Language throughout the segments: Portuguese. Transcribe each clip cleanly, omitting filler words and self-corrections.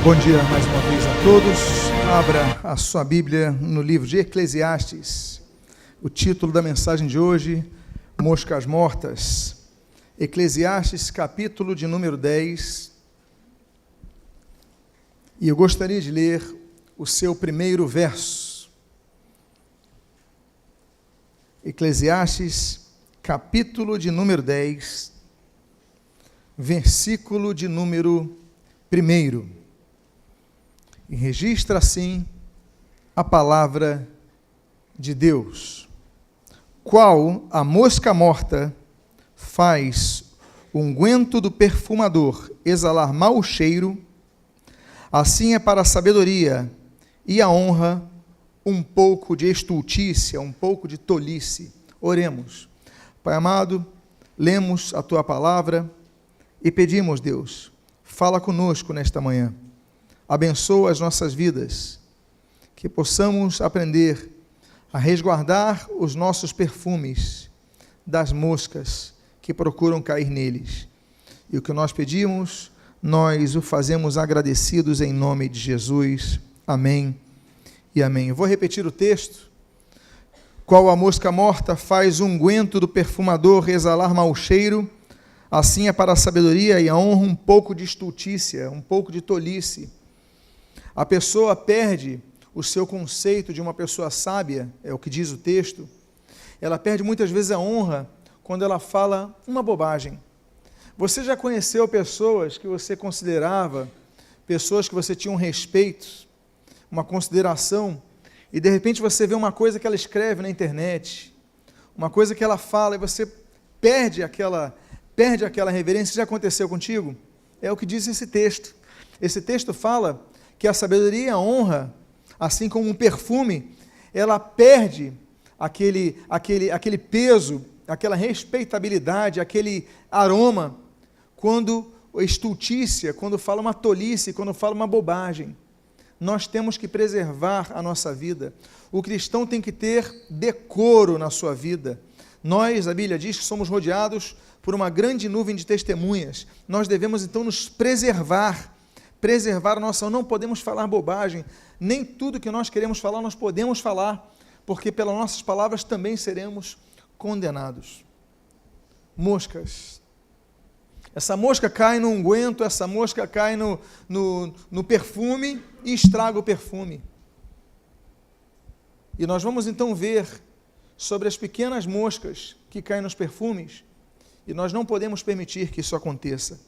Bom dia mais uma vez a todos. Abra a sua Bíblia no livro de Eclesiastes. O título da mensagem de hoje, Moscas Mortas. Eclesiastes, capítulo de número 10. E eu gostaria de ler o seu primeiro verso. Eclesiastes, capítulo de número 10, versículo de número 1. E registra assim a palavra de Deus. Qual a mosca morta faz o unguento do perfumador exalar mau cheiro, assim é para a sabedoria e a honra um pouco de estultícia, um pouco de tolice. Oremos. Pai amado, lemos a Tua palavra e pedimos, Deus, fala conosco nesta manhã. Abençoa as nossas vidas, que possamos aprender a resguardar os nossos perfumes das moscas que procuram cair neles. E o que nós pedimos, nós o fazemos agradecidos em nome de Jesus. Amém e amém. Eu vou repetir o texto. Qual a mosca morta faz o unguento do perfumador exalar mau cheiro, assim é para a sabedoria e a honra um pouco de estultícia, um pouco de tolice. A pessoa perde o seu conceito de uma pessoa sábia, é o que diz o texto. Ela perde muitas vezes a honra quando ela fala uma bobagem. Você já conheceu pessoas que você considerava, pessoas que você tinha um respeito, uma consideração, e de repente você vê uma coisa que ela escreve na internet, uma coisa que ela fala, e você perde aquela reverência? Já aconteceu contigo? É o que diz esse texto. Esse texto fala que a sabedoria e a honra, assim como um perfume, ela perde aquele peso, aquela respeitabilidade, aquele aroma, quando estultícia, quando fala uma tolice, quando fala uma bobagem. Nós temos que preservar a nossa vida. O cristão tem que ter decoro na sua vida. Nós, a Bíblia diz que somos rodeados por uma grande nuvem de testemunhas. Nós devemos então nos preservar a nossa, não podemos falar bobagem, nem tudo que nós queremos falar nós podemos falar, porque pelas nossas palavras também seremos condenados. Moscas. Essa mosca cai no unguento, essa mosca cai no perfume e estraga o perfume. E nós vamos então ver sobre as pequenas moscas que caem nos perfumes, e nós não podemos permitir que isso aconteça.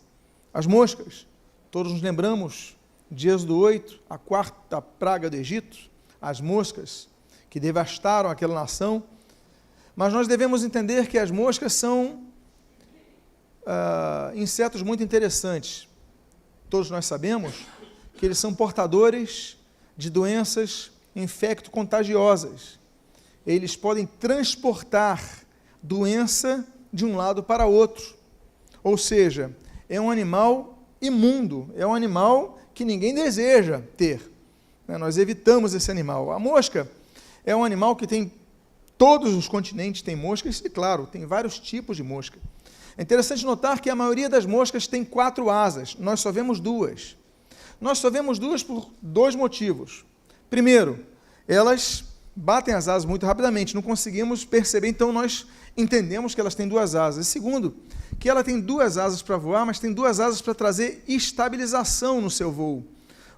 As moscas, todos nos lembramos de Êxodo 8, a quarta praga do Egito, as moscas que devastaram aquela nação, mas nós devemos entender que as moscas são insetos muito interessantes. Todos nós sabemos que eles são portadores de doenças infecto-contagiosas. Eles podem transportar doença de um lado para outro, ou seja, é um animal imundo, é um animal que ninguém deseja ter. Nós evitamos esse animal. A mosca é um animal que tem, todos os continentes têm moscas, e claro, tem vários tipos de mosca. É interessante notar que a maioria das moscas tem 4 asas, nós só vemos 2. Nós só vemos 2 por 2 motivos. Primeiro, elas batem as asas muito rapidamente, não conseguimos perceber, então nós entendemos que elas têm 2 asas. E segundo, que ela tem 2 asas para voar, mas tem 2 asas para trazer estabilização no seu voo.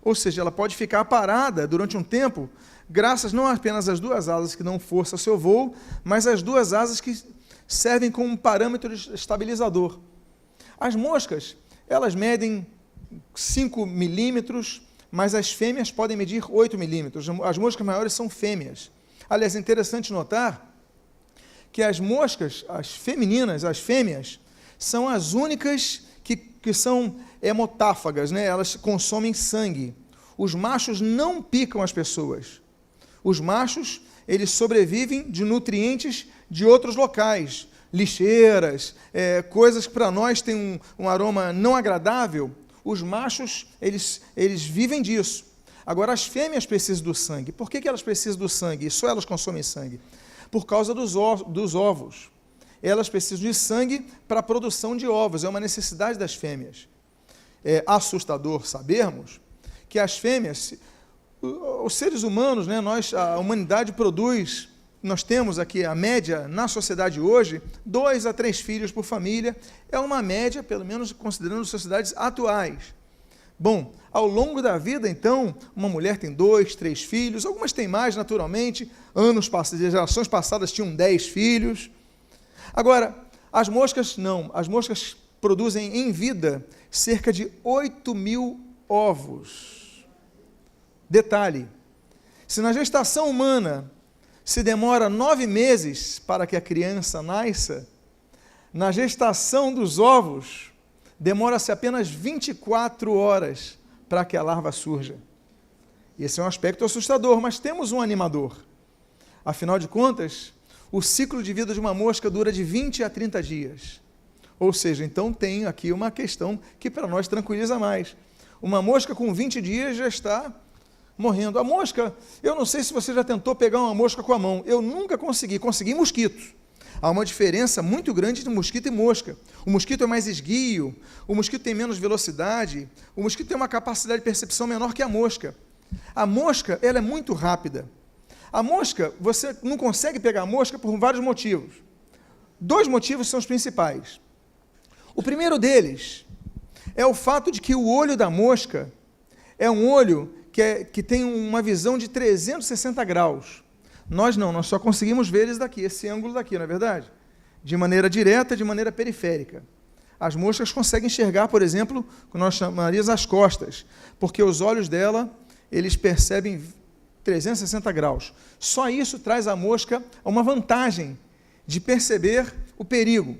Ou seja, ela pode ficar parada durante um tempo, graças não apenas às 2 asas que dão força ao seu voo, mas às 2 asas que servem como um parâmetro estabilizador. As moscas, elas medem 5 milímetros, mas as fêmeas podem medir 8 milímetros. As moscas maiores são fêmeas. Aliás, é interessante notar que as moscas, as femininas, as fêmeas, são as únicas que são hemotáfagas, né? Elas consomem sangue. Os machos não picam as pessoas. Os machos, eles sobrevivem de nutrientes de outros locais, lixeiras, coisas que para nós têm um aroma não agradável. Os machos, eles vivem disso. Agora, as fêmeas precisam do sangue. Por que elas precisam do sangue? E só elas consomem sangue? Por causa dos ovos. Elas precisam de sangue para a produção de ovos. É uma necessidade das fêmeas. É assustador sabermos que as fêmeas, os seres humanos, né, a humanidade produz, nós temos aqui a média na sociedade hoje, 2 a 3 filhos por família, é uma média, pelo menos considerando sociedades atuais. Bom, ao longo da vida, então, uma mulher tem 2, 3 filhos, algumas têm mais, naturalmente, gerações passadas tinham 10 filhos. Agora, as moscas não, as moscas produzem em vida cerca de 8.000 ovos. Detalhe, se na gestação humana se demora 9 meses para que a criança nasça, na gestação dos ovos, demora-se apenas 24 horas para que a larva surja. Esse é um aspecto assustador, mas temos um animador. Afinal de contas, o ciclo de vida de uma mosca dura de 20 a 30 dias. Ou seja, então tem aqui uma questão que para nós tranquiliza mais. Uma mosca com 20 dias já está morrendo. A mosca, eu não sei se você já tentou pegar uma mosca com a mão. Eu nunca consegui mosquitos. Há uma diferença muito grande entre mosquito e mosca. O mosquito é mais esguio, o mosquito tem menos velocidade, o mosquito tem uma capacidade de percepção menor que a mosca. A mosca, ela é muito rápida. A mosca, você não consegue pegar a mosca por vários motivos. 2 motivos são os principais. O primeiro deles é o fato de que o olho da mosca é um olho que tem uma visão de 360 graus. Nós não, nós só conseguimos ver eles daqui, esse ângulo daqui, não é verdade? De maneira direta, de maneira periférica. As moscas conseguem enxergar, por exemplo, o que nós chamaríamos as costas, porque os olhos dela, eles percebem 360 graus. Só isso traz à mosca uma vantagem de perceber o perigo.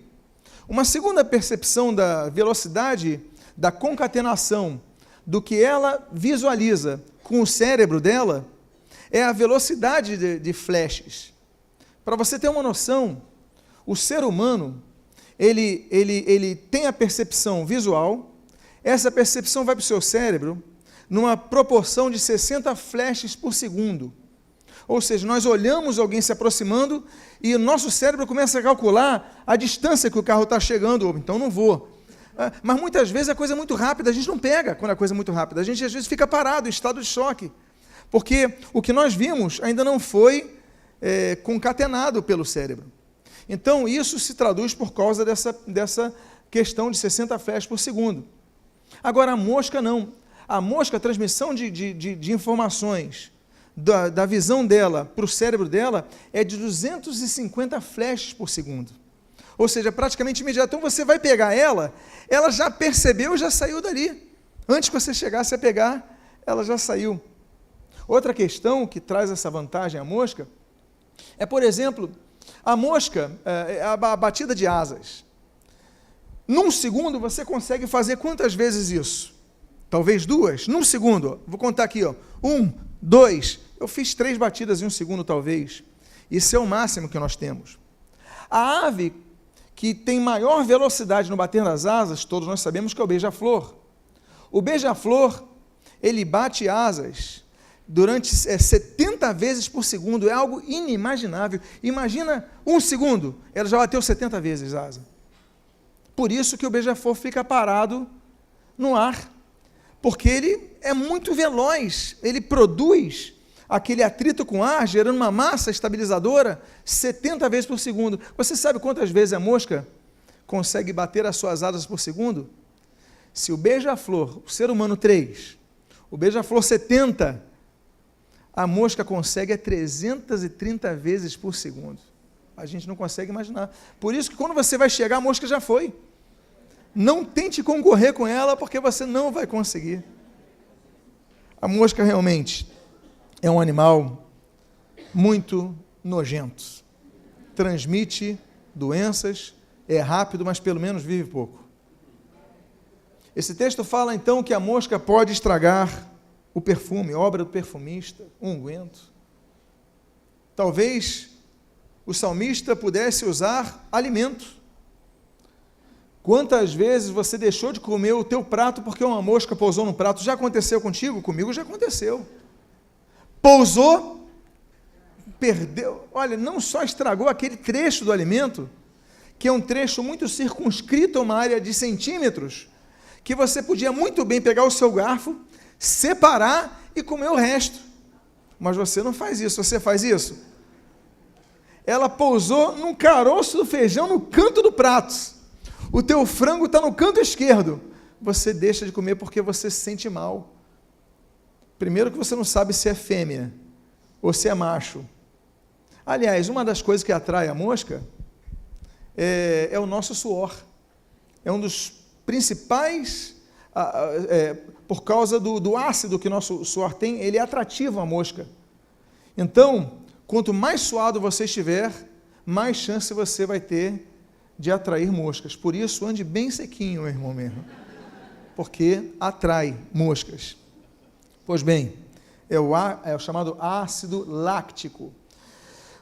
Uma segunda percepção da velocidade, da concatenação do que ela visualiza com o cérebro dela, é a velocidade de flashes. Para você ter uma noção, o ser humano, ele tem a percepção visual, essa percepção vai para o seu cérebro numa proporção de 60 flashes por segundo. Ou seja, nós olhamos alguém se aproximando e o nosso cérebro começa a calcular a distância que o carro está chegando, ou então não vou. Mas muitas vezes a coisa é muito rápida, a gente não pega quando a coisa é muito rápida, a gente às vezes fica parado, em estado de choque. Porque o que nós vimos ainda não foi concatenado pelo cérebro. Então, isso se traduz por causa dessa questão de 60 flashes por segundo. Agora, a mosca não. A mosca, a transmissão de informações da visão dela para o cérebro dela é de 250 flashes por segundo. Ou seja, praticamente imediato. Então, você vai pegar ela já percebeu e já saiu dali. Antes que você chegasse a pegar, ela já saiu. Outra questão que traz essa vantagem à mosca é, por exemplo, a mosca, a batida de asas. Num segundo, você consegue fazer quantas vezes isso? Talvez 2? Num segundo. Vou contar aqui. 1, 2. Eu fiz 3 batidas em 1 segundo, talvez. Isso é o máximo que nós temos. A ave que tem maior velocidade no bater das asas, todos nós sabemos que é o beija-flor. O beija-flor, ele bate asas durante 70 vezes por segundo, é algo inimaginável. Imagina 1 segundo, ela já bateu 70 vezes a asa. Por isso que o beija-flor fica parado no ar, porque ele é muito veloz, ele produz aquele atrito com ar, gerando uma massa estabilizadora 70 vezes por segundo. Você sabe quantas vezes a mosca consegue bater as suas asas por segundo? Se o beija-flor, o ser humano 3, o beija-flor 70, a mosca consegue 330 vezes por segundo. A gente não consegue imaginar. Por isso que quando você vai chegar, a mosca já foi. Não tente concorrer com ela, porque você não vai conseguir. A mosca realmente é um animal muito nojento. Transmite doenças, é rápido, mas pelo menos vive pouco. Esse texto fala então que a mosca pode estragar o perfume, obra do perfumista, um unguento. Talvez o salmista pudesse usar alimento. Quantas vezes você deixou de comer o teu prato porque uma mosca pousou no prato? Já aconteceu contigo? Comigo já aconteceu. Pousou, perdeu. Olha, não só estragou aquele trecho do alimento, que é um trecho muito circunscrito a uma área de centímetros, que você podia muito bem pegar o seu garfo, separar e comer o resto. Mas você não faz isso, você faz isso? Ela pousou num caroço do feijão no canto do prato. O teu frango está no canto esquerdo. Você deixa de comer porque você se sente mal. Primeiro que você não sabe se é fêmea ou se é macho. Aliás, uma das coisas que atrai a mosca é o nosso suor. É um dos principais, por causa do ácido que o nosso suor tem, ele é atrativo à mosca. Então, quanto mais suado você estiver, mais chance você vai ter de atrair moscas. Por isso, ande bem sequinho, meu irmão mesmo, porque atrai moscas. Pois bem, é o chamado ácido láctico.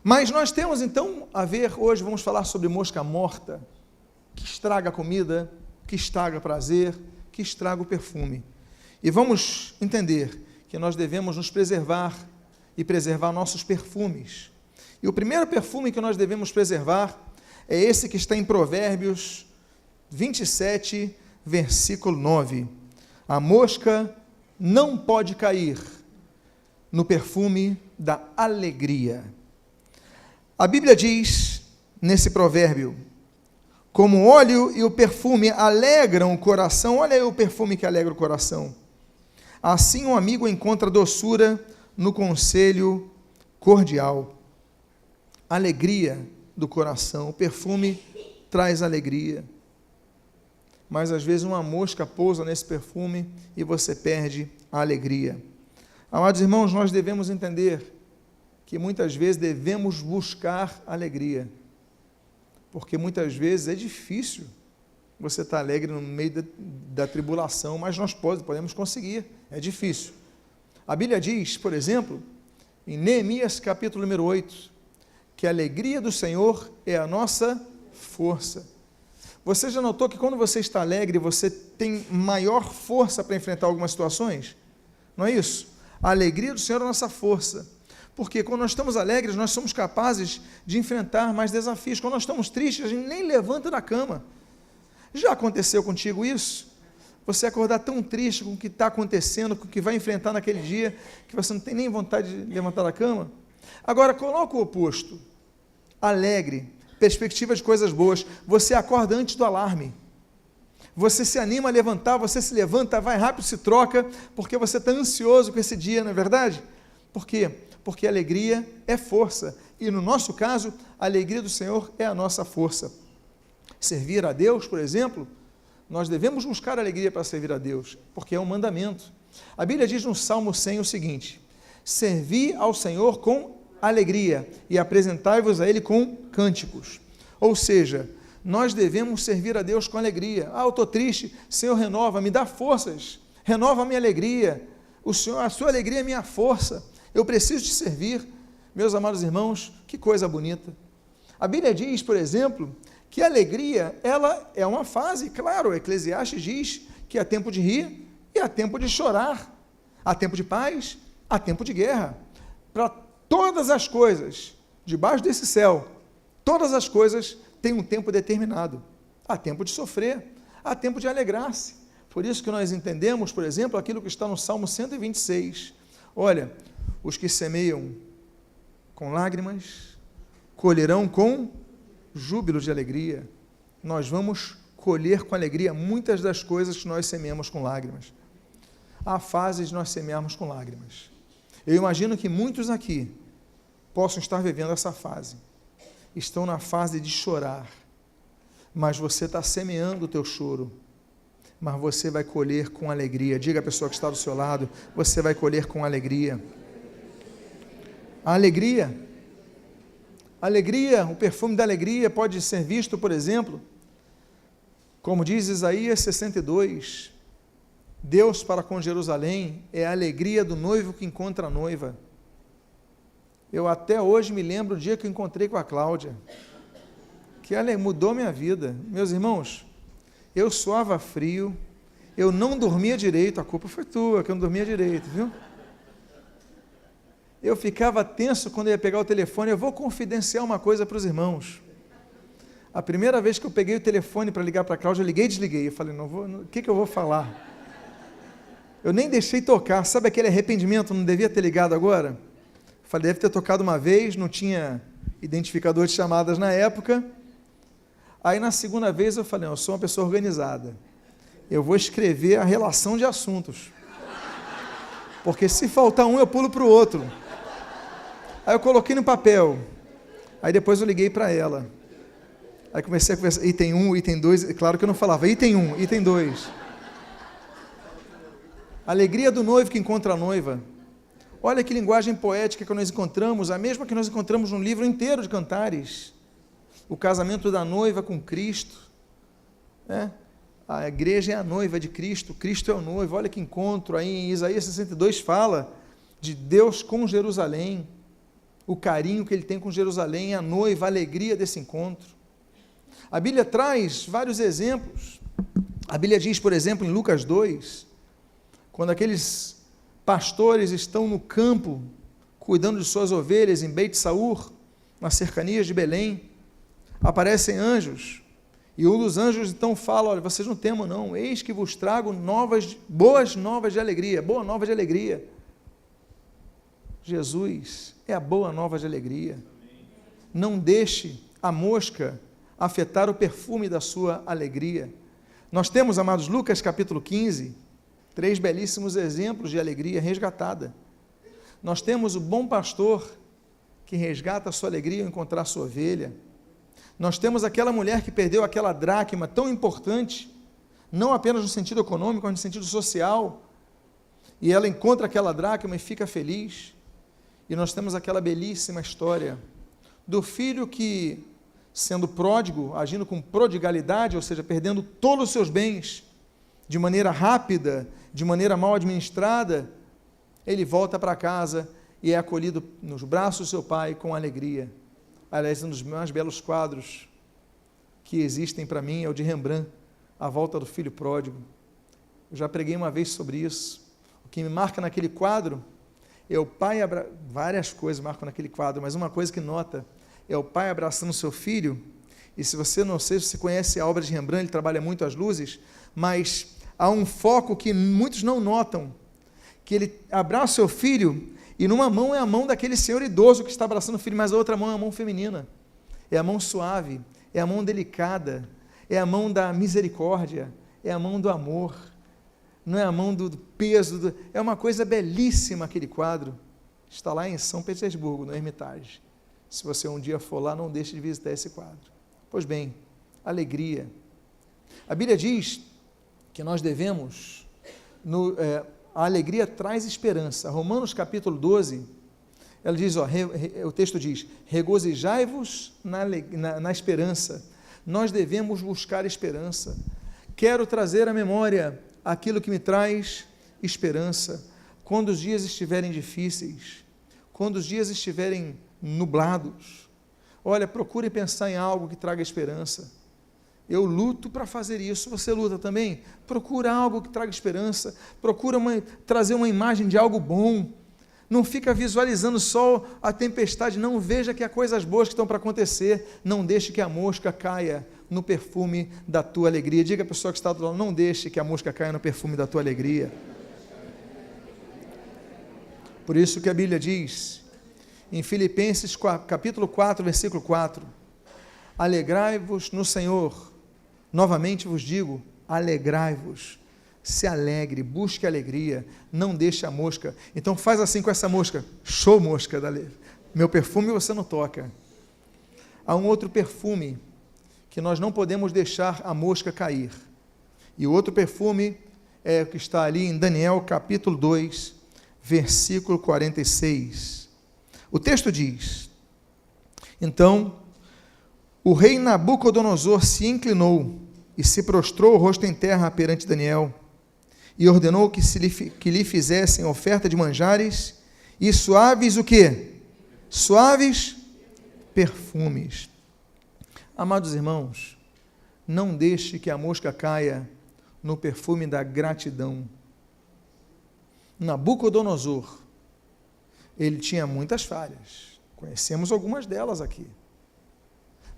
Mas nós temos então hoje vamos falar sobre mosca morta, que estraga a comida, que estraga o prazer, que estraga o perfume. E vamos entender que nós devemos nos preservar e preservar nossos perfumes. E o primeiro perfume que nós devemos preservar é esse que está em Provérbios 27, versículo 9. A mosca não pode cair no perfume da alegria. A Bíblia diz, nesse provérbio, como o óleo e o perfume alegram o coração, olha aí o perfume que alegra o coração. Assim um amigo encontra doçura no conselho cordial. Alegria do coração, o perfume traz alegria. Mas às vezes uma mosca pousa nesse perfume e você perde a alegria. Amados irmãos, nós devemos entender que muitas vezes devemos buscar alegria, porque muitas vezes é difícil você estar alegre no meio da tribulação, mas nós podemos conseguir, é difícil. A Bíblia diz, por exemplo, em Neemias capítulo número 8, que a alegria do Senhor é a nossa força. Você já notou que quando você está alegre, você tem maior força para enfrentar algumas situações? Não é isso? A alegria do Senhor é a nossa força. Porque quando nós estamos alegres, nós somos capazes de enfrentar mais desafios. Quando nós estamos tristes, a gente nem levanta da cama. Já aconteceu contigo isso? Você acordar tão triste com o que está acontecendo, com o que vai enfrentar naquele dia, que você não tem nem vontade de levantar da cama? Agora, coloca o oposto. Alegre, perspectiva de coisas boas. Você acorda antes do alarme. Você se anima a levantar, você se levanta, vai rápido, se troca, porque você está ansioso com esse dia, não é verdade? Por quê? Porque a alegria é força. E no nosso caso, a alegria do Senhor é a nossa força. Servir a Deus, por exemplo, nós devemos buscar alegria para servir a Deus, porque é um mandamento. A Bíblia diz no Salmo 100 o seguinte: servi ao Senhor com alegria e apresentai-vos a Ele com cânticos. Ou seja, nós devemos servir a Deus com alegria. Eu estou triste, Senhor, renova, me dá forças, renova a minha alegria. O Senhor, a sua alegria é minha força. Eu preciso te servir. Meus amados irmãos, que coisa bonita. A Bíblia diz, por exemplo, que a alegria, ela é uma fase, claro, o Eclesiastes diz que há tempo de rir e há tempo de chorar, há tempo de paz, há tempo de guerra. Para todas as coisas, debaixo desse céu, todas as coisas têm um tempo determinado. Há tempo de sofrer, há tempo de alegrar-se. Por isso que nós entendemos, por exemplo, aquilo que está no Salmo 126. Olha, os que semeiam com lágrimas, colherão com júbilo de alegria. Nós vamos colher com alegria muitas das coisas que nós semeamos com lágrimas. Há fases de nós semearmos com lágrimas. Eu imagino que muitos aqui possam estar vivendo essa fase. Estão na fase de chorar, mas você está semeando o teu choro, mas você vai colher com alegria. Diga à pessoa que está do seu lado, você vai colher com alegria. A alegria, o perfume da alegria pode ser visto, por exemplo, como diz Isaías 62, Deus para com Jerusalém é a alegria do noivo que encontra a noiva. Eu até hoje me lembro do dia que eu encontrei com a Cláudia, que ela mudou minha vida. Meus irmãos, eu suava frio, eu não dormia direito, a culpa foi tua, que eu não dormia direito, viu? Eu ficava tenso quando eu ia pegar o telefone. Eu vou confidenciar uma coisa para os irmãos. A primeira vez que eu peguei o telefone para ligar para a Cláudia, eu liguei e desliguei. Eu falei, o que eu vou falar? Eu nem deixei tocar, sabe aquele arrependimento, não devia ter ligado agora? Falei, deve ter tocado uma vez, não tinha identificador de chamadas na época. Aí na segunda vez eu falei, eu sou uma pessoa organizada, eu vou escrever a relação de assuntos, porque se faltar um eu pulo para o outro. Aí eu coloquei no papel, aí depois eu liguei para ela, aí comecei a conversar, item 1, item 2, claro que eu não falava, item 1, item 2. Alegria do noivo que encontra a noiva. Olha que linguagem poética que nós encontramos, a mesma que nós encontramos num livro inteiro de Cantares. O casamento da noiva com Cristo, né? A igreja é a noiva de Cristo, Cristo é o noivo. Olha que encontro aí em Isaías 62 fala de Deus com Jerusalém, o carinho que ele tem com Jerusalém, a noiva, a alegria desse encontro. A Bíblia traz vários exemplos. A Bíblia diz, por exemplo, em Lucas 2, quando aqueles pastores estão no campo, cuidando de suas ovelhas em Beit Saur, nas cercanias de Belém, aparecem anjos, e um dos anjos então fala, olha, vocês não temam não, eis que vos trago boas novas de alegria, boa nova de alegria. Jesus é a boa nova de alegria. Não deixe a mosca afetar o perfume da sua alegria. Nós temos, amados, Lucas capítulo 15, 3 belíssimos exemplos de alegria resgatada. Nós temos o bom pastor que resgata a sua alegria ao encontrar a sua ovelha. Nós temos aquela mulher que perdeu aquela dracma tão importante, não apenas no sentido econômico, mas no sentido social, e ela encontra aquela dracma e fica feliz. E nós temos aquela belíssima história do filho que, sendo pródigo, agindo com prodigalidade, ou seja, perdendo todos os seus bens, de maneira rápida, de maneira mal administrada, ele volta para casa e é acolhido nos braços do seu pai com alegria. Aliás, um dos mais belos quadros que existem para mim é o de Rembrandt, A Volta do Filho Pródigo. Eu já preguei uma vez sobre isso. O que me marca naquele quadro é o pai, várias coisas marcam naquele quadro, mas uma coisa que nota é o pai abraçando o seu filho. E se você não sei se você conhece a obra de Rembrandt, ele trabalha muito as luzes, mas há um foco que muitos não notam, que ele abraça o seu filho e numa mão é a mão daquele senhor idoso que está abraçando o filho, mas a outra mão é a mão feminina, é a mão suave, é a mão delicada, é a mão da misericórdia, é a mão do amor, não é a mão do peso, é uma coisa belíssima aquele quadro, está lá em São Petersburgo, no Hermitage. Se você um dia for lá, não deixe de visitar esse quadro. Pois bem, alegria. A Bíblia diz que nós devemos, a alegria traz esperança. Romanos capítulo 12, ela diz, o texto diz, regozijai-vos na esperança. Nós devemos buscar esperança. Quero trazer à memória aquilo que me traz esperança. Quando os dias estiverem difíceis, quando os dias estiverem nublados, olha, procure pensar em algo que traga esperança. Eu luto para fazer isso, você luta também? Procura algo que traga esperança, procura trazer uma imagem de algo bom, não fica visualizando só a tempestade, não, veja que há coisas boas que estão para acontecer, não deixe que a mosca caia no perfume da tua alegria. Diga à pessoa que está do lado, não deixe que a mosca caia no perfume da tua alegria. Por isso que a Bíblia diz, em Filipenses capítulo 4, versículo 4, alegrai-vos no Senhor, novamente vos digo, alegrai-vos, se alegre, busque alegria, não deixe a mosca, então faz assim com essa mosca, show mosca, meu perfume você não toca. Há um outro perfume, que nós não podemos deixar a mosca cair, e o outro perfume é o que está ali em Daniel capítulo 2, versículo 46, o texto diz, então, o rei Nabucodonosor se inclinou e se prostrou o rosto em terra perante Daniel e ordenou que lhe fizessem oferta de manjares e suaves o quê? Suaves perfumes. Amados irmãos, não deixe que a mosca caia no perfume da gratidão. Nabucodonosor, ele tinha muitas falhas, conhecemos algumas delas aqui,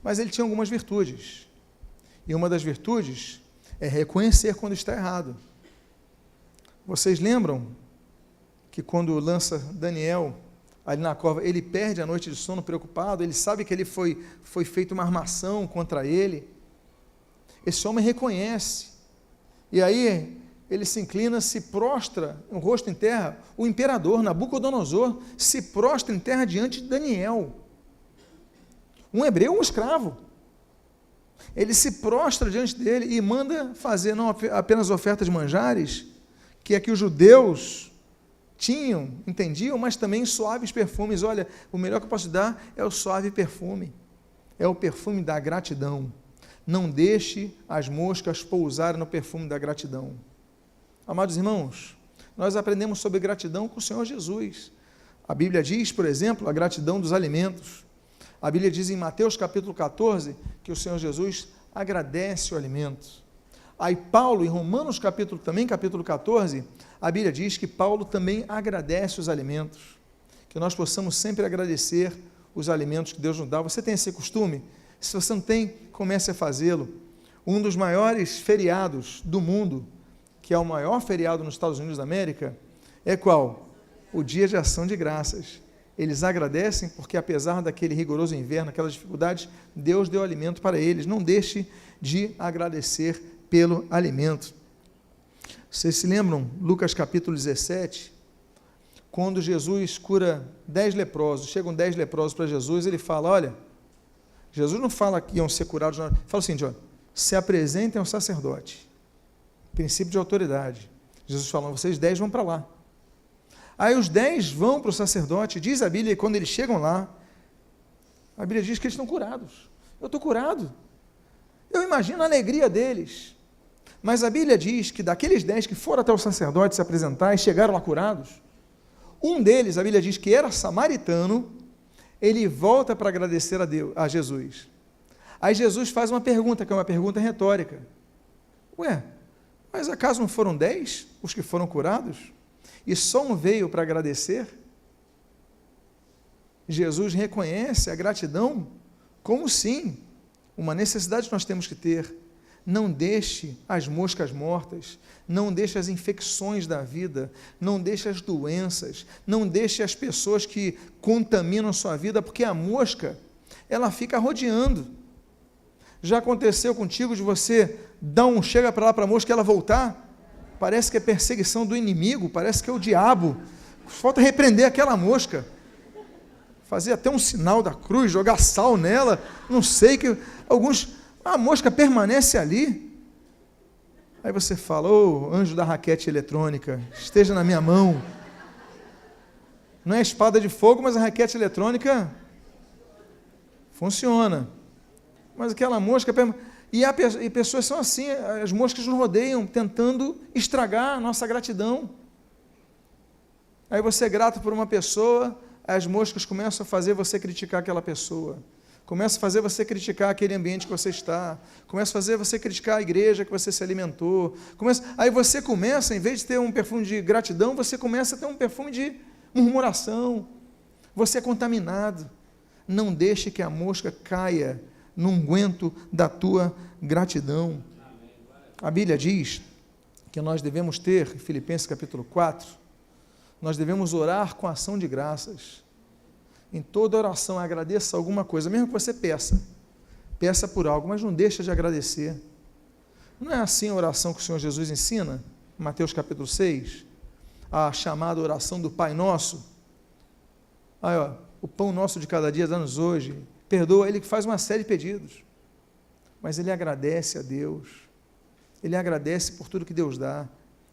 mas ele tinha algumas virtudes, e uma das virtudes é reconhecer quando está errado. Vocês lembram que quando lança Daniel ali na cova, ele perde a noite de sono preocupado, ele sabe que ele foi feita uma armação contra ele. Esse homem reconhece, e aí ele se inclina, se prostra, o rosto em terra. O imperador Nabucodonosor se prostra em terra diante de Daniel, um hebreu, um escravo. Ele se prostra diante dele e manda fazer não apenas oferta de manjares, que é que os judeus entendiam, mas também suaves perfumes. Olha, o melhor que eu posso dar é o suave perfume, é o perfume da gratidão. Não deixe as moscas pousarem no perfume da gratidão. Amados irmãos, nós aprendemos sobre gratidão com o Senhor Jesus. A Bíblia diz, por exemplo, a gratidão dos alimentos. A Bíblia diz em Mateus capítulo 14, que o Senhor Jesus agradece o alimento. Aí Paulo, em Romanos capítulo 14, a Bíblia diz que Paulo também agradece os alimentos. Que nós possamos sempre agradecer os alimentos que Deus nos dá. Você tem esse costume? Se você não tem, comece a fazê-lo. Um dos maiores feriados do mundo, que é o maior feriado nos Estados Unidos da América, é qual? O Dia de Ação de Graças. Eles agradecem porque, apesar daquele rigoroso inverno, aquelas dificuldades, Deus deu alimento para eles. Não deixe de agradecer pelo alimento. Vocês se lembram, Lucas capítulo 17, quando Jesus cura 10 leprosos, chegam 10 leprosos para Jesus, ele fala, olha, Jesus não fala que iam ser curados, não, fala o seguinte, olha, se apresentem ao sacerdote, princípio de autoridade. Jesus fala, vocês 10 vão para lá. Aí os 10 vão para o sacerdote, diz a Bíblia, e quando eles chegam lá, a Bíblia diz que eles estão curados. Eu estou curado. Eu imagino a alegria deles. Mas a Bíblia diz que daqueles 10 que foram até o sacerdote se apresentar e chegaram lá curados, um deles, a Bíblia diz que era samaritano, ele volta para agradecer a Deus, a Jesus. Aí Jesus faz uma pergunta, que é uma pergunta retórica. Ué, mas acaso não foram 10 os que foram curados? E só um veio para agradecer? Jesus reconhece a gratidão como sim, uma necessidade que nós temos que ter. Não deixe as moscas mortas, não deixe as infecções da vida, não deixe as doenças, não deixe as pessoas que contaminam a sua vida, porque a mosca, ela fica rodeando. Já aconteceu contigo de você dar um chega para lá para a mosca e ela voltar? Parece que é perseguição do inimigo, parece que é o diabo. Falta repreender aquela mosca. Fazer até um sinal da cruz, jogar sal nela, não sei, que a mosca permanece ali. Aí você fala, anjo da raquete eletrônica, esteja na minha mão. Não é espada de fogo, mas a raquete eletrônica funciona. Mas aquela mosca e pessoas são assim, as moscas nos rodeiam, tentando estragar a nossa gratidão. Aí você é grato por uma pessoa, as moscas começam a fazer você criticar aquela pessoa, começa a fazer você criticar aquele ambiente que você está, começa a fazer você criticar a igreja que você se alimentou, aí você começa, em vez de ter um perfume de gratidão, você começa a ter um perfume de murmuração, você é contaminado. Não deixe que a mosca caia no unguento da tua gratidão. A Bíblia diz que nós devemos ter, Filipenses capítulo 4, nós devemos orar com ação de graças. Em toda oração, agradeça alguma coisa, mesmo que você peça por algo, mas não deixa de agradecer. Não é assim a oração que o Senhor Jesus ensina, Mateus capítulo 6, a chamada oração do Pai Nosso. Aí, o pão nosso de cada dia dá-nos hoje. Perdoa, ele que faz uma série de pedidos, mas ele agradece a Deus, ele agradece por tudo que Deus dá.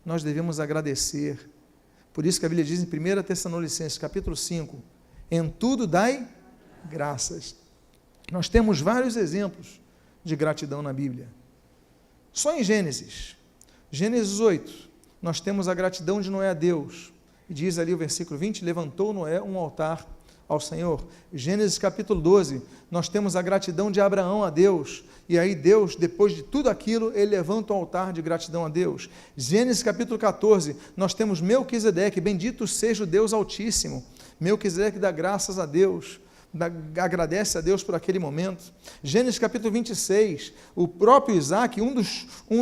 Nós devemos agradecer. Por isso que a Bíblia diz em 1 Tessalonicenses capítulo 5, em tudo dai graças. Nós temos vários exemplos de gratidão na Bíblia. Só em Gênesis 8, nós temos a gratidão de Noé a Deus, e diz ali o versículo 20, levantou Noé um altar ao Senhor. Gênesis capítulo 12, nós temos a gratidão de Abraão a Deus, e aí Deus, depois de tudo aquilo, ele levanta um altar de gratidão a Deus. Gênesis capítulo 14, nós temos Melquisedeque, bendito seja o Deus Altíssimo. Melquisedeque dá graças a Deus, agradece a Deus por aquele momento. Gênesis capítulo 26, o próprio Isaac, um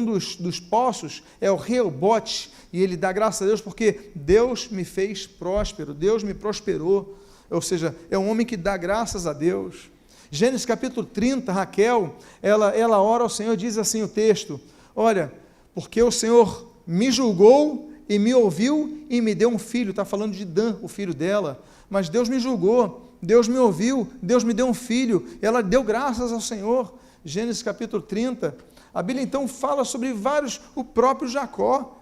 dos poços é o Reobote, E ele dá graças a Deus porque Deus me fez próspero, Deus me prosperou. Ou seja, é um homem que dá graças a Deus. Gênesis capítulo 30, Raquel, ela ora ao Senhor, diz assim o texto: olha, porque o Senhor me julgou e me ouviu e me deu um filho. Está falando de Dan, o filho dela. Mas Deus me julgou, Deus me ouviu, Deus me deu um filho. Ela deu graças ao Senhor. Gênesis capítulo 30. A Bíblia então fala sobre vários, o próprio Jacó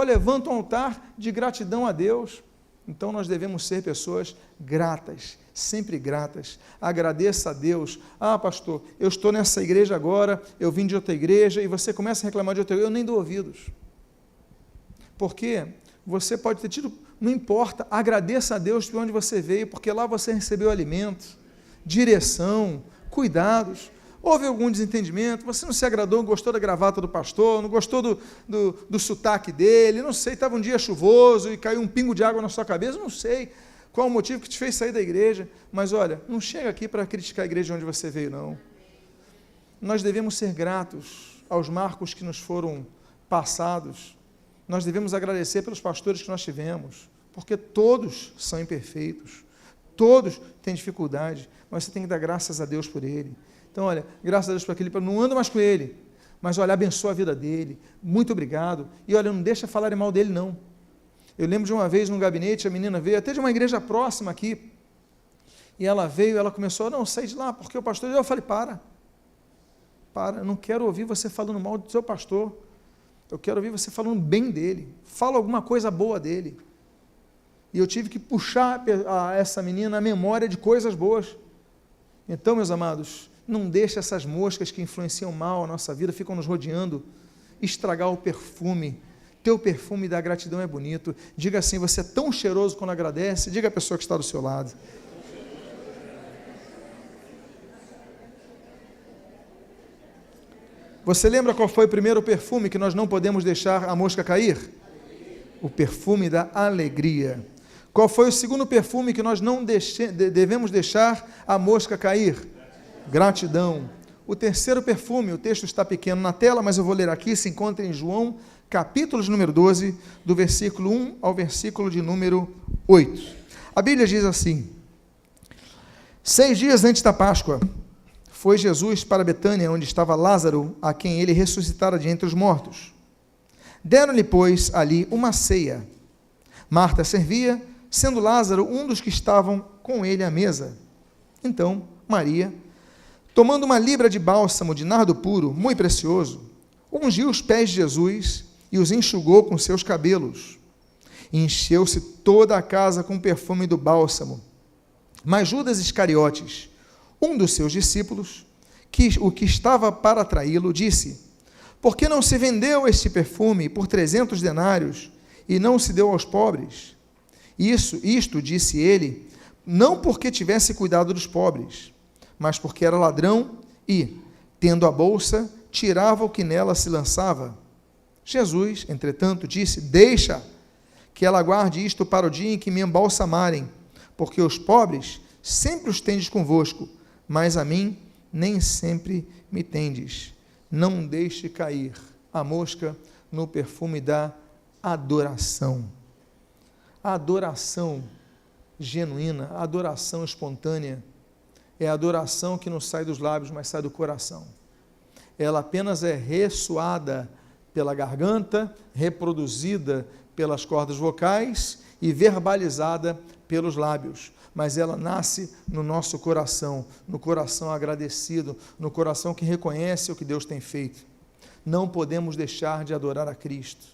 levanta um altar de gratidão a Deus. Então nós devemos ser pessoas gratas, sempre gratas. Agradeça a Deus. Ah, pastor, eu estou nessa igreja agora, eu vim de outra igreja, e você começa a reclamar de outra igreja, eu nem dou ouvidos. Porque você pode ter tido, não importa, agradeça a Deus de onde você veio, porque lá você recebeu alimento, direção, cuidados. Houve algum desentendimento, você não se agradou, gostou da gravata do pastor, não gostou do sotaque dele, não sei, estava um dia chuvoso e caiu um pingo de água na sua cabeça, não sei qual o motivo que te fez sair da igreja, mas olha, não chega aqui para criticar a igreja de onde você veio, não. Nós devemos ser gratos aos marcos que nos foram passados, nós devemos agradecer pelos pastores que nós tivemos, porque todos são imperfeitos, todos têm dificuldade, mas você tem que dar graças a Deus por ele. Então, olha, graças a Deus por aquele, não ando mais com ele, mas olha, abençoa a vida dele, muito obrigado, e olha, não deixa falarem mal dele, não. Eu lembro de uma vez num gabinete, a menina veio, até de uma igreja próxima aqui, e ela veio, ela começou, não, sai de lá, porque o pastor, eu falei, para, eu não quero ouvir você falando mal do seu pastor, eu quero ouvir você falando bem dele, fala alguma coisa boa dele. E eu tive que puxar a essa menina a memória de coisas boas. Então, meus amados, não deixe essas moscas que influenciam mal a nossa vida, ficam nos rodeando, estragar o perfume. Teu perfume da gratidão é bonito. Diga assim, você é tão cheiroso quando agradece. Diga à pessoa que está do seu lado. Você lembra qual foi o primeiro perfume que nós não podemos deixar a mosca cair? O perfume da alegria. Qual foi o segundo perfume que nós não devemos deixar a mosca cair? Gratidão. O terceiro perfume, o texto está pequeno na tela, mas eu vou ler aqui, se encontra em João, capítulo de número 12, do versículo 1 ao versículo de número 8. A Bíblia diz assim: 6 dias antes da Páscoa, foi Jesus para Betânia, onde estava Lázaro, a quem ele ressuscitara de entre os mortos. Deram-lhe, pois, ali uma ceia. Marta servia, sendo Lázaro um dos que estavam com ele à mesa. Então, Maria, tomando uma libra de bálsamo de nardo puro, muito precioso, ungiu os pés de Jesus e os enxugou com seus cabelos. Encheu-se toda a casa com o perfume do bálsamo. Mas Judas Iscariotes, um dos seus discípulos, o que estava para traí-lo, disse: por que não se vendeu este perfume por 300 denários e não se deu aos pobres? Isto disse ele, não porque tivesse cuidado dos pobres, mas porque era ladrão e, tendo a bolsa, tirava o que nela se lançava. Jesus, entretanto, disse: deixa que ela guarde isto para o dia em que me embalsamarem, porque os pobres sempre os tendes convosco, mas a mim nem sempre me tendes. Não deixe cair a mosca no perfume da adoração. A adoração genuína, a adoração espontânea, é a adoração que não sai dos lábios, mas sai do coração. Ela apenas é ressoada pela garganta, reproduzida pelas cordas vocais e verbalizada pelos lábios, mas ela nasce no nosso coração, no coração agradecido, no coração que reconhece o que Deus tem feito. Não podemos deixar de adorar a Cristo.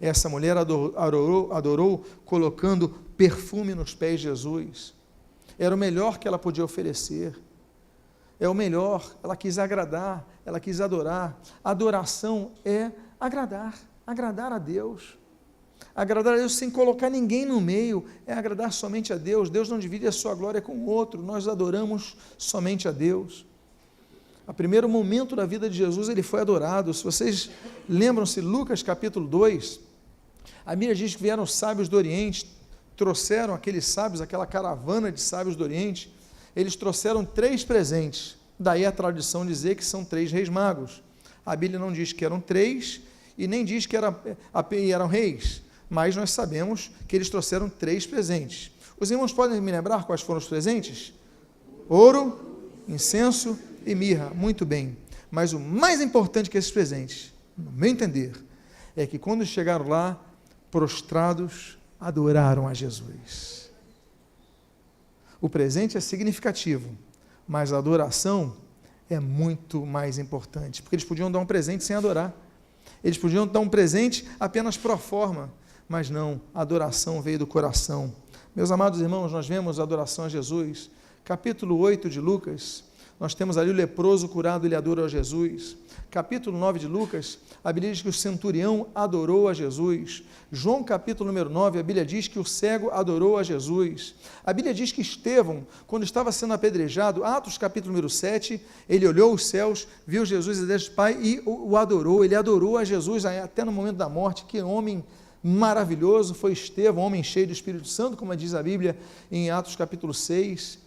Essa mulher adorou colocando perfume nos pés de Jesus. Era o melhor que ela podia oferecer. É o melhor, ela quis agradar, ela quis adorar. Adoração é agradar a Deus. Agradar a Deus sem colocar ninguém no meio, é agradar somente a Deus. Deus não divide a sua glória com o outro, nós adoramos somente a Deus. A primeiro momento da vida de Jesus, ele foi adorado. Se vocês lembram-se, Lucas capítulo 2, a Bíblia diz que vieram sábios do Oriente, trouxeram aqueles sábios, aquela caravana de sábios do Oriente, eles trouxeram 3 presentes, daí a tradição dizer que são 3 reis magos. A Bíblia não diz que eram 3, e nem diz que eram reis, mas nós sabemos que eles trouxeram 3 presentes. Os irmãos podem me lembrar quais foram os presentes? Ouro, incenso e mirra. Muito bem. Mas o mais importante que esses presentes, no meu entender, é que quando chegaram lá, prostrados, adoraram a Jesus. O presente é significativo, mas a adoração é muito mais importante, porque eles podiam dar um presente sem adorar. Eles podiam dar um presente apenas pro forma, mas não, a adoração veio do coração. Meus amados irmãos, nós vemos a adoração a Jesus. Capítulo 8 de Lucas, nós temos ali o leproso curado, ele adora a Jesus. Capítulo 9 de Lucas, a Bíblia diz que o centurião adorou a Jesus. João capítulo número 9, a Bíblia diz que o cego adorou a Jesus. A Bíblia diz que Estevão, quando estava sendo apedrejado, Atos capítulo número 7, ele olhou os céus, viu Jesus a Deus Pai e o adorou. Ele adorou a Jesus até no momento da morte. Que homem maravilhoso foi Estevão, homem cheio do Espírito Santo, como diz a Bíblia em Atos capítulo 6.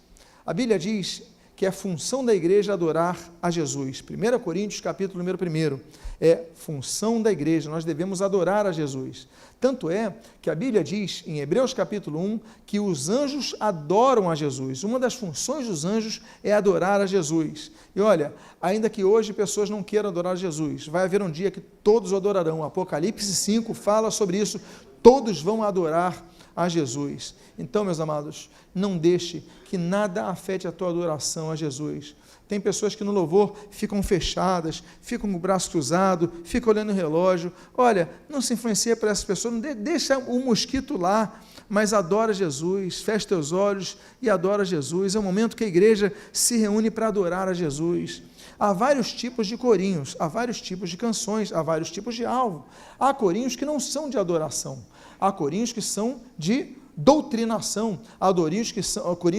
A Bíblia diz que é função da igreja adorar a Jesus. 1 Coríntios, capítulo número 1, é função da igreja, nós devemos adorar a Jesus. Tanto é que a Bíblia diz, em Hebreus capítulo 1, que os anjos adoram a Jesus. Uma das funções dos anjos é adorar a Jesus. E olha, ainda que hoje pessoas não queiram adorar a Jesus, vai haver um dia que todos o adorarão. Apocalipse 5 fala sobre isso, todos vão adorar a Jesus. Então, meus amados, não deixe que nada afete a tua adoração a Jesus. Tem pessoas que no louvor ficam fechadas, ficam com o braço cruzado, ficam olhando o relógio. Olha, não se influencia por essas pessoas, não deixa o mosquito lá, mas adora Jesus, fecha teus olhos e adora Jesus. É o momento que a igreja se reúne para adorar a Jesus. Há vários tipos de corinhos, há vários tipos de canções, há vários tipos de alvo. Há corinhos que não são de adoração, há corinhos que são de doutrinação, há corinhos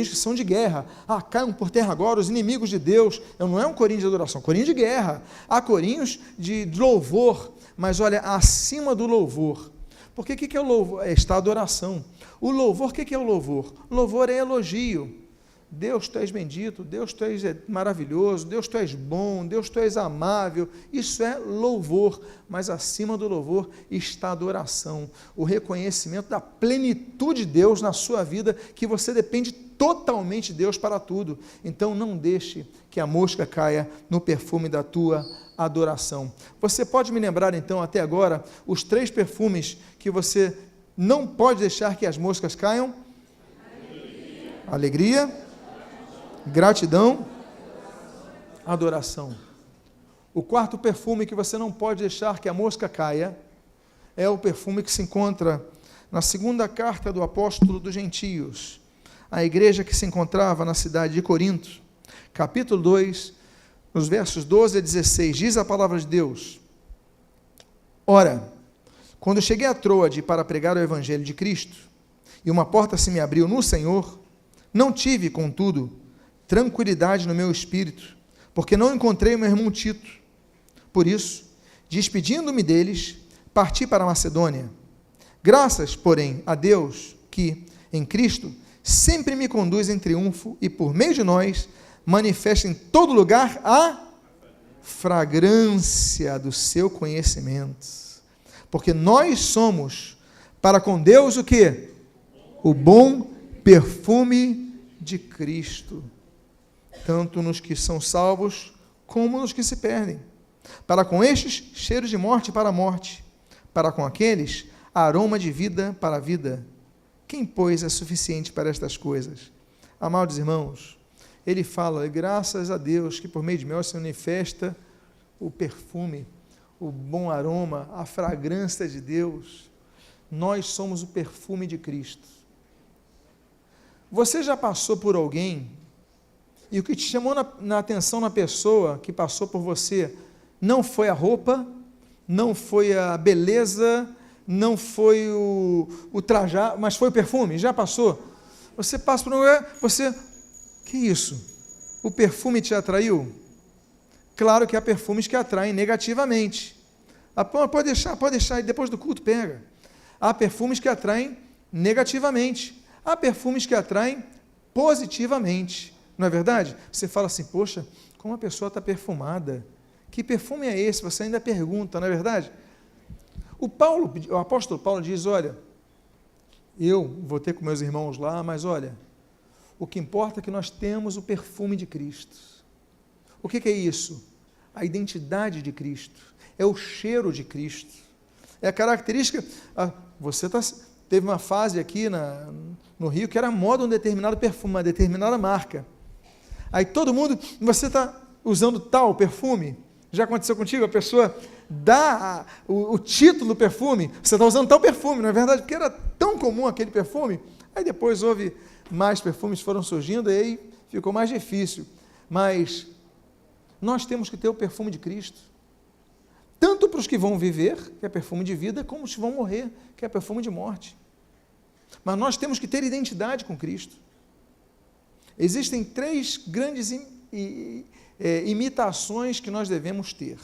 que são de guerra. Caiam por terra agora os inimigos de Deus. Não é um corinho de adoração, é um corinho de guerra. Há corinhos de louvor, mas olha, acima do louvor, porque o que é o louvor? Está a adoração. O louvor, o que é o louvor? Louvor é elogio. Deus, tu és bendito, Deus, tu és maravilhoso, Deus, tu és bom, Deus, tu és amável. Isso é louvor, mas acima do louvor está a adoração, o reconhecimento da plenitude de Deus na sua vida, que você depende totalmente de Deus para tudo. Então não deixe que a mosca caia no perfume da tua adoração. Você pode me lembrar então até agora os 3 perfumes que você não pode deixar que as moscas caiam? Alegria, gratidão, adoração. O 4º perfume que você não pode deixar que a mosca caia é o perfume que se encontra na 2ª carta do apóstolo dos gentios, a igreja que se encontrava na cidade de Corinto, capítulo 2, nos versos 12 a 16, diz a palavra de Deus: Ora, quando cheguei a Troade para pregar o evangelho de Cristo, e uma porta se me abriu no Senhor, não tive, contudo, tranquilidade no meu espírito, porque não encontrei o meu irmão Tito. Por isso, despedindo-me deles, parti para a Macedônia. Graças, porém, a Deus, que, em Cristo, sempre me conduz em triunfo e, por meio de nós, manifesta em todo lugar a fragrância do seu conhecimento. Porque nós somos, para com Deus, o quê? O bom perfume de Cristo, tanto nos que são salvos, como nos que se perdem. Para com estes, cheiro de morte para a morte, para com aqueles, aroma de vida para a vida. Quem, pois, é suficiente para estas coisas? Amados irmãos, ele fala, graças a Deus, que por meio de mim se manifesta o perfume, o bom aroma, a fragrância de Deus. Nós somos o perfume de Cristo. Você já passou por alguém e o que te chamou na atenção na pessoa que passou por você não foi a roupa, não foi a beleza, não foi o trajar, mas foi o perfume? Já passou? Você passa por um lugar, que isso? O perfume te atraiu? Claro que há perfumes que atraem negativamente. Pode deixar, e depois do culto pega. Há perfumes que atraem negativamente. Há perfumes que atraem positivamente. Não é verdade? Você fala assim, poxa, como a pessoa está perfumada. Que perfume é esse? Você ainda pergunta, não é verdade? O apóstolo Paulo diz, olha, eu vou ter com meus irmãos lá, mas olha, o que importa é que nós temos o perfume de Cristo. O que é isso? A identidade de Cristo, é o cheiro de Cristo, é a característica. Teve uma fase aqui no Rio que era moda um determinado perfume, uma determinada marca. Aí todo mundo, você está usando tal perfume? Já aconteceu contigo? A pessoa dá o título do perfume, você está usando tal perfume, não é verdade? Porque era tão comum aquele perfume. Aí depois houve mais perfumes que foram surgindo, e aí ficou mais difícil. Mas nós temos que ter o perfume de Cristo, tanto para os que vão viver, que é perfume de vida, como os que vão morrer, que é perfume de morte. Mas nós temos que ter identidade com Cristo. Existem 3 grandes imitações que nós devemos ter.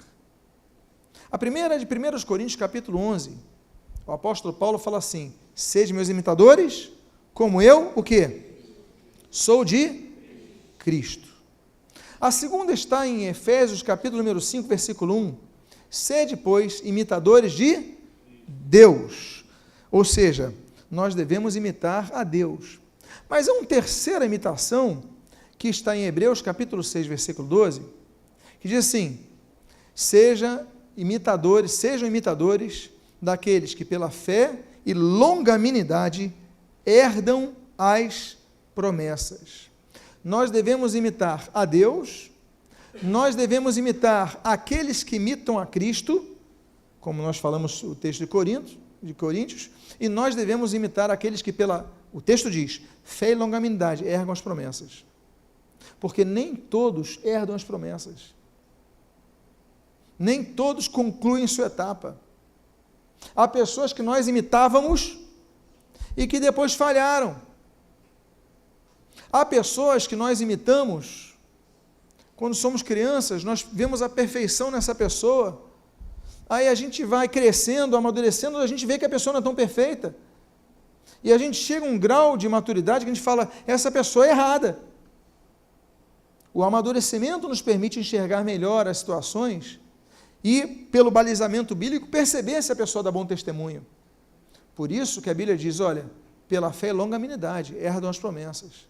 A primeira é de 1 Coríntios capítulo 11. O apóstolo Paulo fala assim: sede meus imitadores, como eu, o quê? Sou de Cristo. A segunda está em Efésios capítulo número 5, versículo 1. Sede, pois, imitadores de Deus. Ou seja, nós devemos imitar a Deus. Mas há uma terceira imitação, que está em Hebreus capítulo 6, versículo 12, que diz assim: sejam imitadores daqueles que pela fé e longanimidade herdam as promessas. Nós devemos imitar a Deus, nós devemos imitar aqueles que imitam a Cristo, como nós falamos o texto de Coríntios, e nós devemos imitar aqueles que o texto diz, fé e longanimidade herdam as promessas. Porque nem todos herdam as promessas. Nem todos concluem sua etapa. Há pessoas que nós imitávamos e que depois falharam. Há pessoas que nós imitamos, quando somos crianças, nós vemos a perfeição nessa pessoa, aí a gente vai crescendo, amadurecendo, a gente vê que a pessoa não é tão perfeita, e a gente chega a um grau de maturidade que a gente fala, essa pessoa é errada. O amadurecimento nos permite enxergar melhor as situações e, pelo balizamento bíblico, perceber se a pessoa dá bom testemunho. Por isso que a Bíblia diz, olha, pela fé e longanimidade herdam as promessas.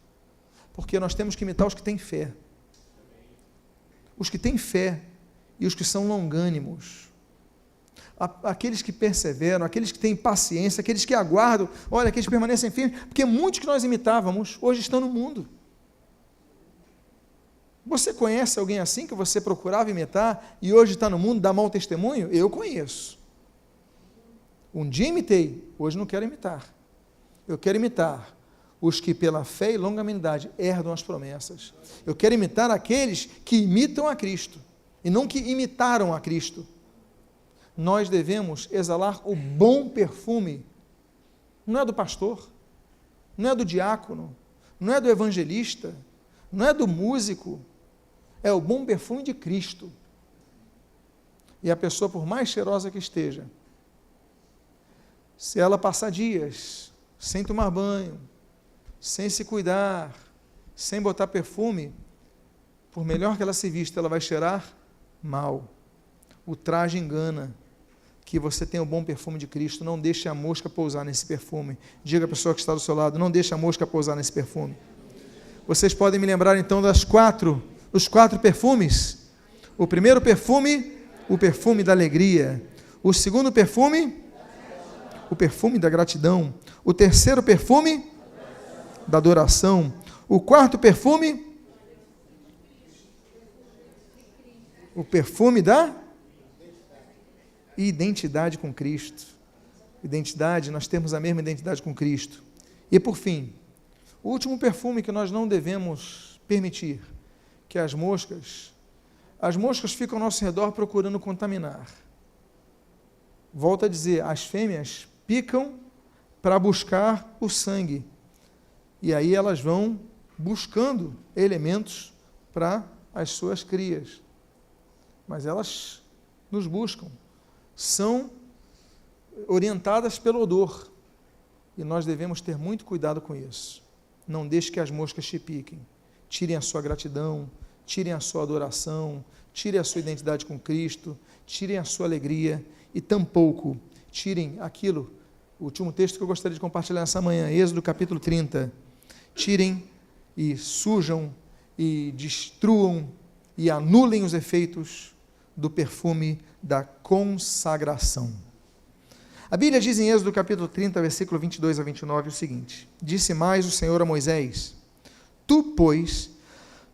Porque nós temos que imitar os que têm fé. Os que têm fé e os que são longânimos. Aqueles que perseveram, aqueles que têm paciência, aqueles que aguardam, olha, aqueles que permanecem firmes, porque muitos que nós imitávamos hoje estão no mundo. Você conhece alguém assim que você procurava imitar e hoje está no mundo, dá mau testemunho? Eu conheço. Um dia imitei, hoje não quero imitar. Eu quero imitar os que pela fé e longanimidade herdam as promessas. Eu quero imitar aqueles que imitam a Cristo e não que imitaram a Cristo. Nós devemos exalar o bom perfume, não é do pastor, não é do diácono, não é do evangelista, não é do músico, é o bom perfume de Cristo. E a pessoa, por mais cheirosa que esteja, se ela passar dias sem tomar banho, sem se cuidar, sem botar perfume, por melhor que ela se vista, ela vai cheirar mal. O traje engana. Que você tenha o bom perfume de Cristo, não deixe a mosca pousar nesse perfume. Diga à pessoa que está do seu lado, não deixe a mosca pousar nesse perfume. Vocês podem me lembrar então dos 4 perfumes? O primeiro perfume, o perfume da alegria. O segundo perfume, o perfume da gratidão. O terceiro perfume, da adoração. O quarto perfume, o perfume da identidade com Cristo. Identidade, nós temos a mesma identidade com Cristo. E por fim, o último perfume que nós não devemos permitir, que as moscas ficam ao nosso redor procurando contaminar. Volto a dizer, as fêmeas picam para buscar o sangue. E aí elas vão buscando elementos para as suas crias. Mas elas nos buscam. São orientadas pelo odor. E nós devemos ter muito cuidado com isso. Não deixe que as moscas te piquem. Tirem a sua gratidão, tirem a sua adoração, tirem a sua identidade com Cristo, tirem a sua alegria e tampouco tirem aquilo, o último texto que eu gostaria de compartilhar nessa manhã, Êxodo capítulo 30, tirem e sujam e destruam e anulem os efeitos do perfume da consagração. A Bíblia diz em Êxodo capítulo 30, versículo 22 a 29 o seguinte: Disse mais o Senhor a Moisés: Tu, pois,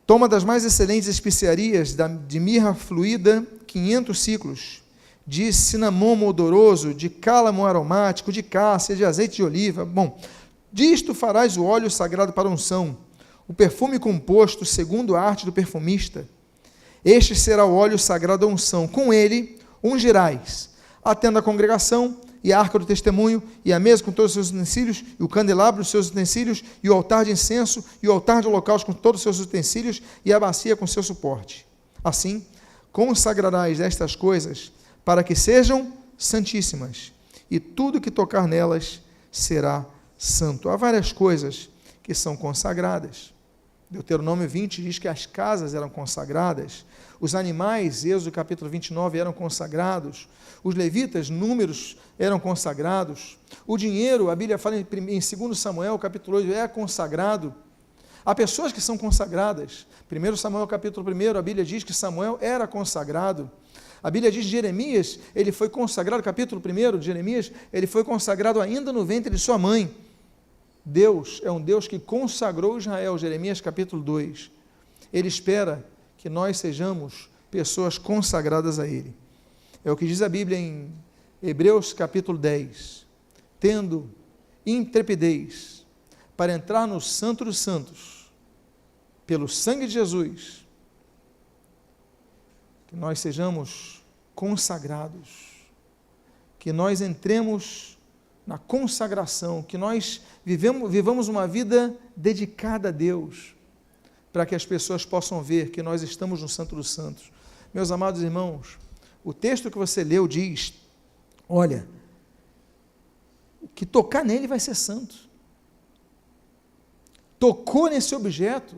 toma das mais excelentes especiarias de mirra fluída 500 ciclos, de cinamomo odoroso, de cálamo aromático, de cássia, de azeite de oliva. Bom, disto farás o óleo sagrado para unção, o perfume composto segundo a arte do perfumista. Este será o óleo sagrado à unção. Com ele ungirás a tenda da congregação, e a arca do testemunho, e a mesa com todos os seus utensílios, e o candelabro dos seus utensílios, e o altar de incenso, e o altar de holocausto com todos os seus utensílios, e a bacia com seu suporte. Assim, consagrarás estas coisas, para que sejam santíssimas, e tudo que tocar nelas será santo. Há várias coisas que são consagradas. Deuteronômio 20 diz que as casas eram consagradas, os animais, Êxodo capítulo 29, eram consagrados, os levitas, Números, eram consagrados, o dinheiro, a Bíblia fala em 2 Samuel capítulo 8, é consagrado. Há pessoas que são consagradas. 1 Samuel capítulo 1, a Bíblia diz que Samuel era consagrado. A Bíblia diz que Jeremias, ele foi consagrado, capítulo 1 de Jeremias, ele foi consagrado ainda no ventre de sua mãe. Deus é um Deus que consagrou Israel, Jeremias capítulo 2. Ele espera que nós sejamos pessoas consagradas a Ele. É o que diz a Bíblia em Hebreus capítulo 10. Tendo intrepidez para entrar no Santo dos Santos, pelo sangue de Jesus, que nós sejamos consagrados, que nós entremos na consagração, que nós vivamos uma vida dedicada a Deus, para que as pessoas possam ver que nós estamos no Santo dos Santos. Meus amados irmãos, o texto que você leu diz, olha, o que tocar nele vai ser santo. Tocou nesse objeto,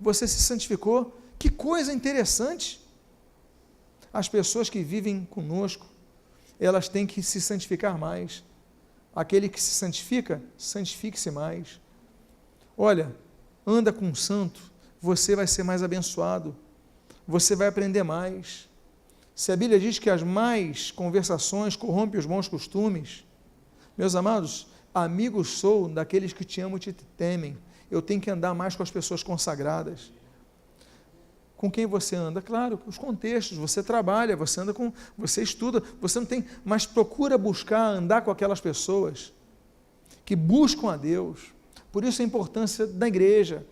você se santificou. Que coisa interessante. As pessoas que vivem conosco, elas têm que se santificar mais. Aquele que se santifica, santifique-se mais. Olha, anda com um santo, você vai ser mais abençoado, você vai aprender mais. Se a Bíblia diz que as más conversações corrompem os bons costumes, meus amados, amigo sou daqueles que te amam e te temem. Eu tenho que andar mais com as pessoas consagradas. Com quem você anda? Claro, os contextos, você trabalha, você anda com, você estuda, você não tem, mas procura buscar andar com aquelas pessoas que buscam a Deus. Por isso a importância da igreja,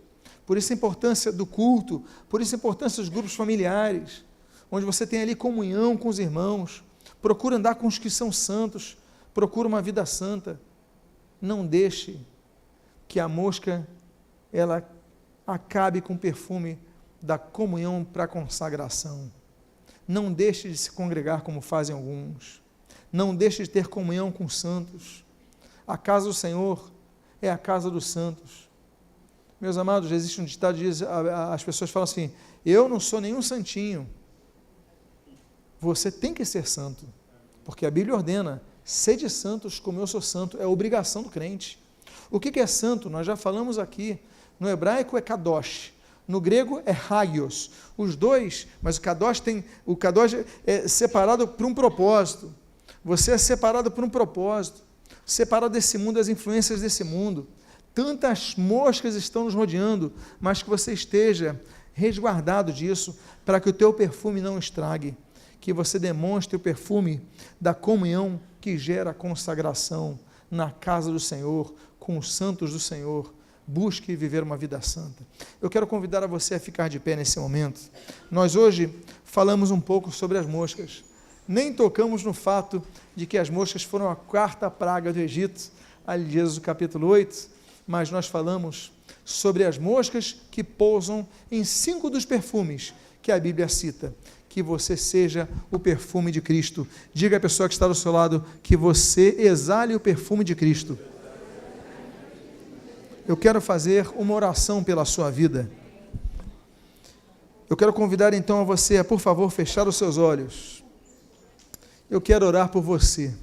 por isso a importância do culto, por isso a importância dos grupos familiares, onde você tem ali comunhão com os irmãos. Procura andar com os que são santos, procura uma vida santa. Não deixe que a mosca ela acabe com o perfume da comunhão para a consagração. Não deixe de se congregar como fazem alguns. Não deixe de ter comunhão com os santos. A casa do Senhor é a casa dos santos. Meus amados, existe um ditado que diz, as pessoas falam assim, eu não sou nenhum santinho. Você tem que ser santo, porque a Bíblia ordena, sede santos como eu sou santo, é obrigação do crente. O que é santo? Nós já falamos aqui, no hebraico é kadosh, no grego é hagios, os dois, mas o kadosh é separado por um propósito, você é separado por um propósito, separado desse mundo, das influências desse mundo. Tantas moscas estão nos rodeando, mas que você esteja resguardado disso, para que o teu perfume não estrague, que você demonstre o perfume da comunhão que gera consagração na casa do Senhor, com os santos do Senhor. Busque viver uma vida santa. Eu quero convidar a você a ficar de pé nesse momento. Nós hoje falamos um pouco sobre as moscas. Nem tocamos no fato de que as moscas foram a quarta praga do Egito, ali em Êxodo capítulo 8, mas nós falamos sobre as moscas que pousam em 5 dos perfumes que a Bíblia cita. Que você seja o perfume de Cristo. Diga à pessoa que está do seu lado que você exale o perfume de Cristo. Eu quero fazer uma oração pela sua vida. Eu quero convidar então a você a, por favor, fechar os seus olhos. Eu quero orar por você.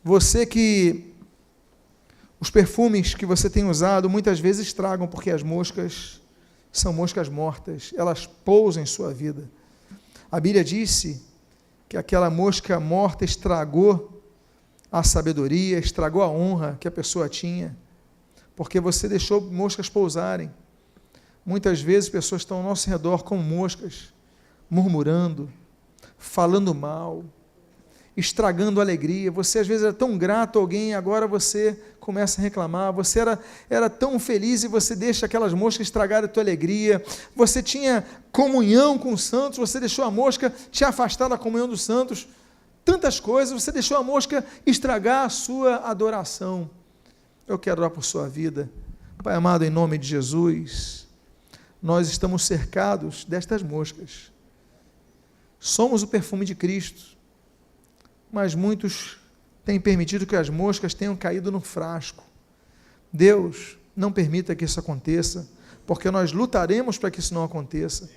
Você que os perfumes que você tem usado muitas vezes estragam, porque as moscas são moscas mortas, elas pousam em sua vida. A Bíblia disse que aquela mosca morta estragou a sabedoria, estragou a honra que a pessoa tinha, porque você deixou moscas pousarem. Muitas vezes pessoas estão ao nosso redor como moscas, murmurando, falando mal, estragando a alegria. Você às vezes era tão grato a alguém, agora você começa a reclamar. Você era tão feliz e você deixa aquelas moscas estragarem a tua alegria. Você tinha comunhão com os santos, você deixou a mosca te afastar da comunhão dos santos. Tantas coisas, você deixou a mosca estragar a sua adoração. Eu quero orar por sua vida. Pai amado, em nome de Jesus, nós estamos cercados destas moscas. Somos o perfume de Cristo, mas muitos têm permitido que as moscas tenham caído no frasco. Deus, não permita que isso aconteça, porque nós lutaremos para que isso não aconteça.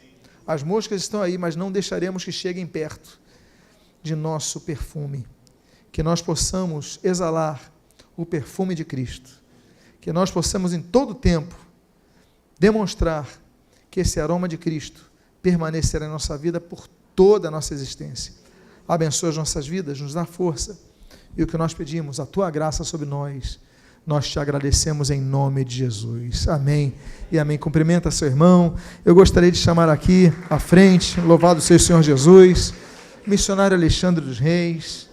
As moscas estão aí, mas não deixaremos que cheguem perto de nosso perfume. Que nós possamos exalar o perfume de Cristo. Que nós possamos em todo tempo demonstrar que esse aroma de Cristo permanecerá em nossa vida por toda a nossa existência. Abençoa as nossas vidas, nos dá força. E o que nós pedimos, a Tua graça sobre nós, nós te agradecemos em nome de Jesus. Amém e amém. Cumprimenta seu irmão. Eu gostaria de chamar aqui à frente, louvado seja o Senhor Jesus, missionário Alexandre dos Reis,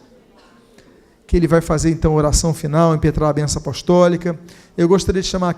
que ele vai fazer então a oração final, impetrar a bênção apostólica. Eu gostaria de chamar aqui